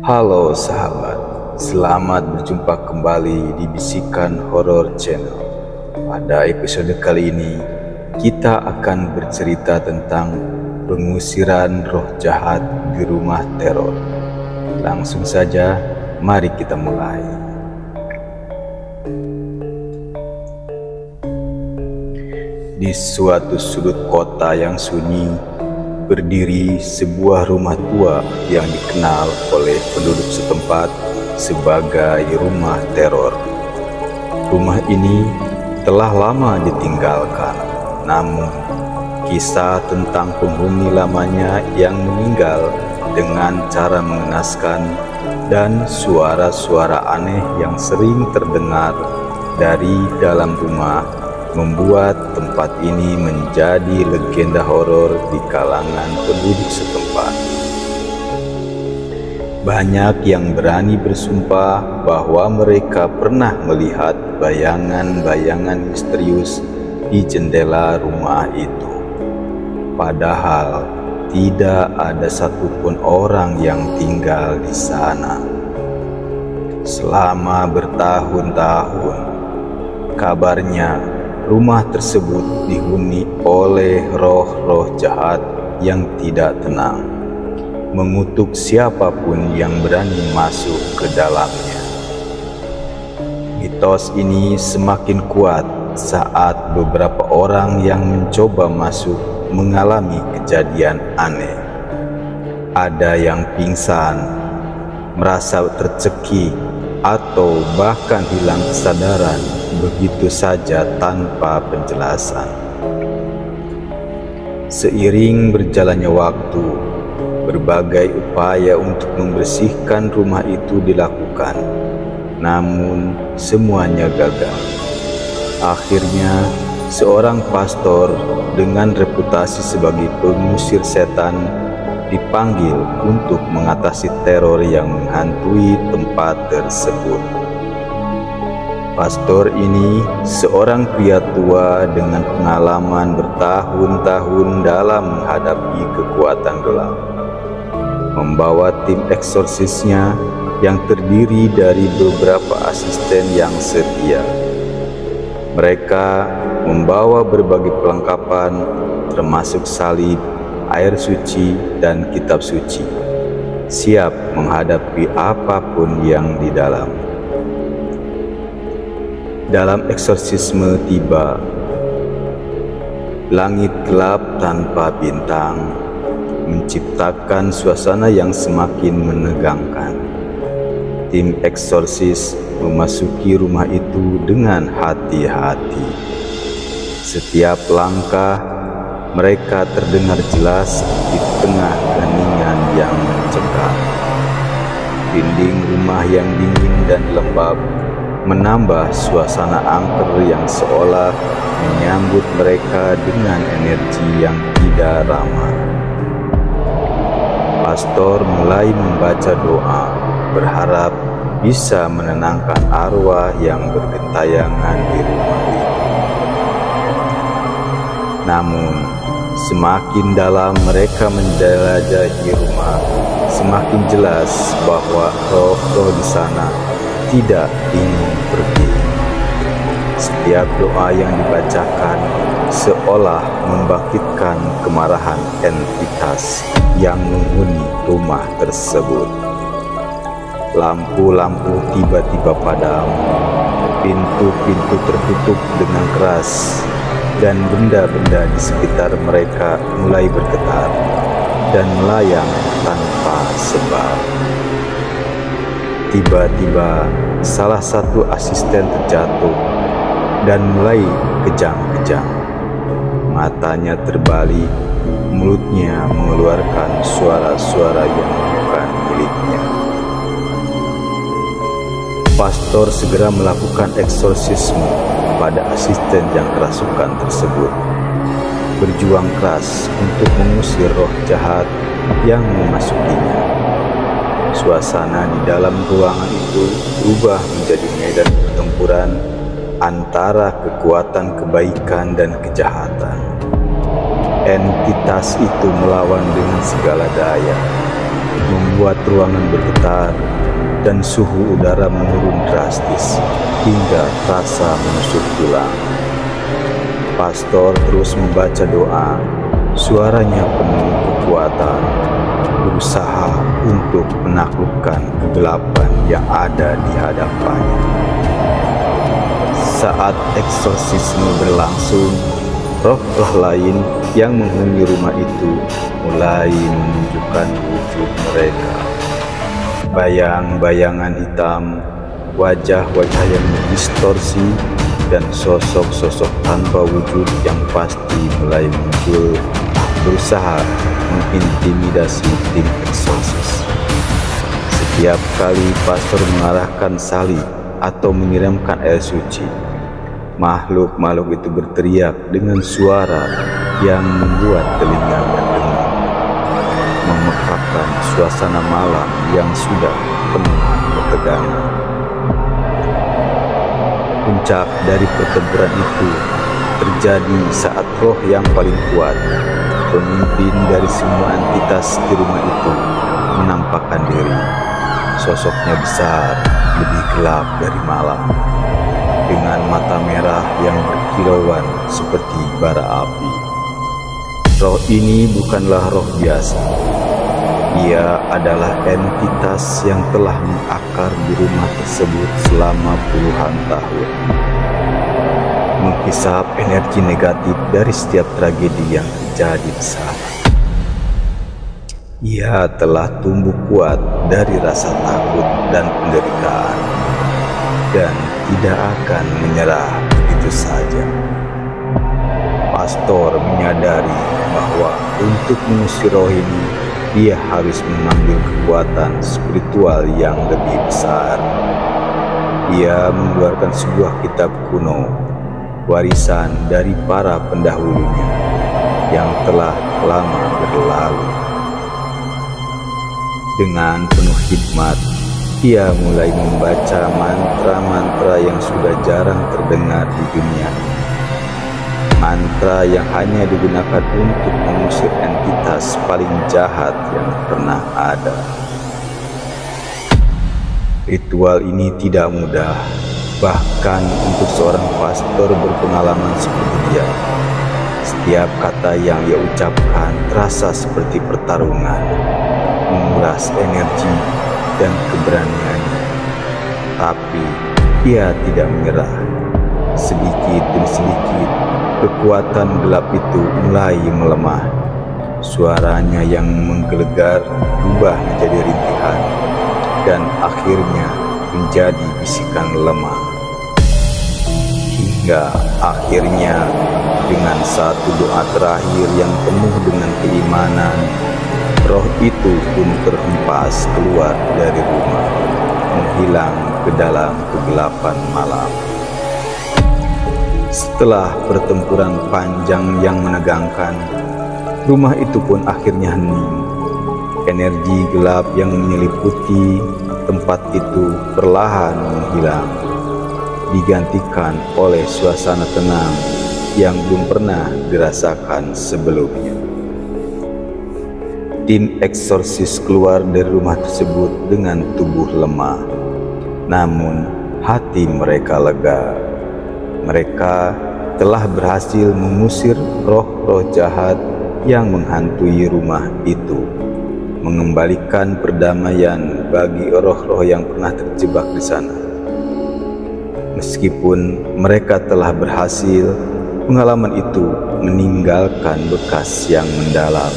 Halo sahabat, selamat berjumpa kembali di Bisikan Horor Channel. Pada episode kali ini, kita akan bercerita tentang pengusiran roh jahat di rumah teror. Langsung saja, mari kita mulai. Di suatu sudut kota yang sunyi, berdiri sebuah rumah tua yang dikenal oleh penduduk setempat sebagai rumah teror. Rumah ini telah lama ditinggalkan, namun kisah tentang penghuni lamanya yang meninggal dengan cara mengenaskan dan suara-suara aneh yang sering terdengar dari dalam rumah membuat tempat ini menjadi legenda horor di kalangan penduduk setempat. Banyak yang berani bersumpah bahwa mereka pernah melihat bayangan-bayangan misterius di jendela rumah itu. Padahal tidak ada satupun orang yang tinggal di sana. Selama bertahun-tahun, kabarnya rumah tersebut dihuni oleh roh-roh jahat yang tidak tenang, mengutuk siapapun yang berani masuk ke dalamnya. Mitos ini semakin kuat saat beberapa orang yang mencoba masuk mengalami kejadian aneh. Ada yang pingsan, merasa tercekik, atau bahkan hilang kesadaran begitu saja tanpa penjelasan. Seiring berjalannya waktu, berbagai upaya untuk membersihkan rumah itu dilakukan, namun semuanya gagal. Akhirnya, seorang pastor dengan reputasi sebagai pengusir setan dipanggil untuk mengatasi teror yang menghantui tempat tersebut. Pastor ini seorang pria tua dengan pengalaman bertahun-tahun dalam menghadapi kekuatan gelap. Membawa tim eksorsisnya yang terdiri dari beberapa asisten yang setia. Mereka membawa berbagai perlengkapan termasuk salib, air suci, dan kitab suci, siap menghadapi apapun yang di dalam. Dalam eksorsisme tiba, langit gelap tanpa bintang menciptakan suasana yang semakin menegangkan. Tim eksorsis memasuki rumah itu dengan hati-hati. Setiap langkah mereka terdengar jelas di tengah keheningan yang mencekam. Dinding rumah yang dingin dan lembab menambah suasana angker yang seolah menyambut mereka dengan energi yang tidak ramah. Pastor mulai membaca doa, berharap bisa menenangkan arwah yang bergentayangan di rumah itu. Namun, semakin dalam mereka menjelajahi rumah, semakin jelas bahwa roh-roh di sana tidak ingin pergi. Setiap doa yang dibacakan seolah membangkitkan kemarahan entitas yang menghuni rumah tersebut. Lampu-lampu tiba-tiba padam, pintu-pintu tertutup dengan keras, dan benda-benda di sekitar mereka mulai bergetar dan melayang tanpa sebab. Tiba-tiba salah satu asisten terjatuh dan mulai kejang-kejang. Matanya terbalik, mulutnya mengeluarkan suara-suara yang bukan miliknya. Pastor segera melakukan eksorsisme pada asisten yang kerasukan tersebut, berjuang keras untuk mengusir roh jahat yang memasukinya. Suasana di dalam ruangan itu berubah menjadi medan pertempuran antara kekuatan kebaikan dan kejahatan. Entitas itu melawan dengan segala daya, membuat ruangan bergetar dan suhu udara menurun drastis hingga terasa menusuk tulang. Pastor terus membaca doa, suaranya penuh kekuatan, berusaha untuk menaklukkan kegelapan yang ada di hadapannya. Saat eksorsisme berlangsung, roh-roh lain yang menghuni rumah itu mulai menunjukkan wujud mereka. Bayang-bayangan hitam, wajah-wajah yang distorsi, dan sosok-sosok tanpa wujud yang pasti mulai muncul berusaha mengintimidasi tim eksorsis. Setiap kali pastor mengarahkan salib atau menyiramkan air suci, makhluk-makhluk itu berteriak dengan suara yang membuat telinga mendengar, memekakkan suasana malam yang sudah penuh ketegangan. Puncak dari pertempuran itu terjadi saat roh yang paling kuat, pemimpin dari semua entitas di rumah itu, menampakkan diri. Sosoknya besar, lebih gelap dari malam, dengan mata merah yang berkilauan seperti bara api. Roh ini bukanlah roh biasa. Ia adalah entitas yang telah mengakar di rumah tersebut selama puluhan tahun, menghisap energi negatif dari setiap tragedi yang terjadi di sana. Ia telah tumbuh kuat dari rasa takut dan penderitaan, dan tidak akan menyerah begitu saja. Pastor menyadari bahwa untuk mengusir roh ini, dia harus mengambil kekuatan spiritual yang lebih besar. Dia mengeluarkan sebuah kitab kuno, warisan dari para pendahulunya yang telah lama berlalu. Dengan penuh hikmat, ia mulai membaca mantra-mantra yang sudah jarang terdengar di dunia. Mantra yang hanya digunakan untuk mengusir entitas paling jahat yang pernah ada. Ritual ini tidak mudah, bahkan untuk seorang pastor berpengalaman seperti dia. Setiap kata yang ia ucapkan terasa seperti pertarungan, menguras energi dan keberaniannya. Tapi ia tidak menyerah. Sedikit demi sedikit, kekuatan gelap itu mulai melemah. Suaranya yang menggelegar berubah menjadi rintihan, dan akhirnya menjadi bisikan lemah. Hingga akhirnya, dengan satu doa terakhir yang penuh dengan keimanan, roh itu pun terhempas keluar dari rumah, menghilang ke dalam kegelapan malam. Setelah pertempuran panjang yang menegangkan, rumah itu pun akhirnya hening. Energi gelap yang menyeliputi tempat itu perlahan menghilang, digantikan oleh suasana tenang yang belum pernah dirasakan sebelumnya. Tim eksorsis keluar dari rumah tersebut dengan tubuh lemah, namun hati mereka lega. Mereka telah berhasil mengusir roh-roh jahat yang menghantui rumah itu, mengembalikan perdamaian bagi roh-roh yang pernah terjebak di sana. Meskipun mereka telah berhasil, pengalaman itu meninggalkan bekas yang mendalam.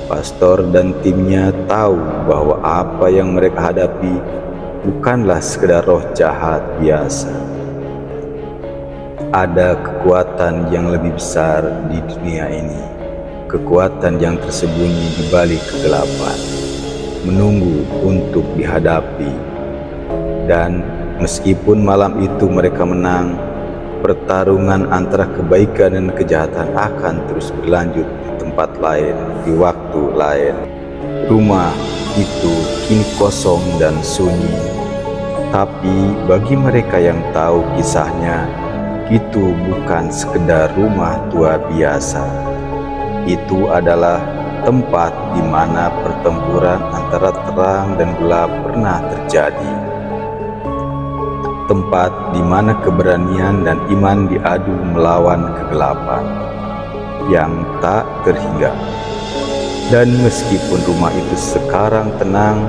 Pastor dan timnya tahu bahwa apa yang mereka hadapi bukanlah sekedar roh jahat biasa. Ada kekuatan yang lebih besar di dunia ini, kekuatan yang tersembunyi di balik kegelapan, menunggu untuk dihadapi. Dan meskipun malam itu mereka menang, pertarungan antara kebaikan dan kejahatan akan terus berlanjut di tempat lain, di waktu lain. Rumah itu kini kosong dan sunyi, tapi bagi mereka yang tahu kisahnya, itu bukan sekedar rumah tua biasa. itu adalah tempat di mana pertempuran antara terang dan gelap pernah terjadi. Tempat di mana keberanian dan iman diadu melawan kegelapan yang tak terhingga. Dan meskipun rumah itu sekarang tenang,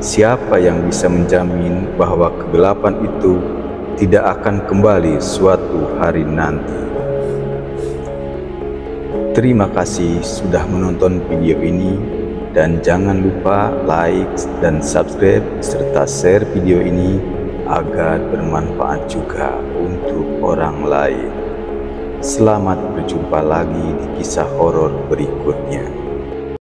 siapa yang bisa menjamin bahwa kegelapan itu tidak akan kembali suatu hari nanti? Terima kasih sudah menonton video ini, dan jangan lupa like dan subscribe serta share video ini agar bermanfaat juga untuk orang lain. Selamat berjumpa lagi di kisah horor berikutnya.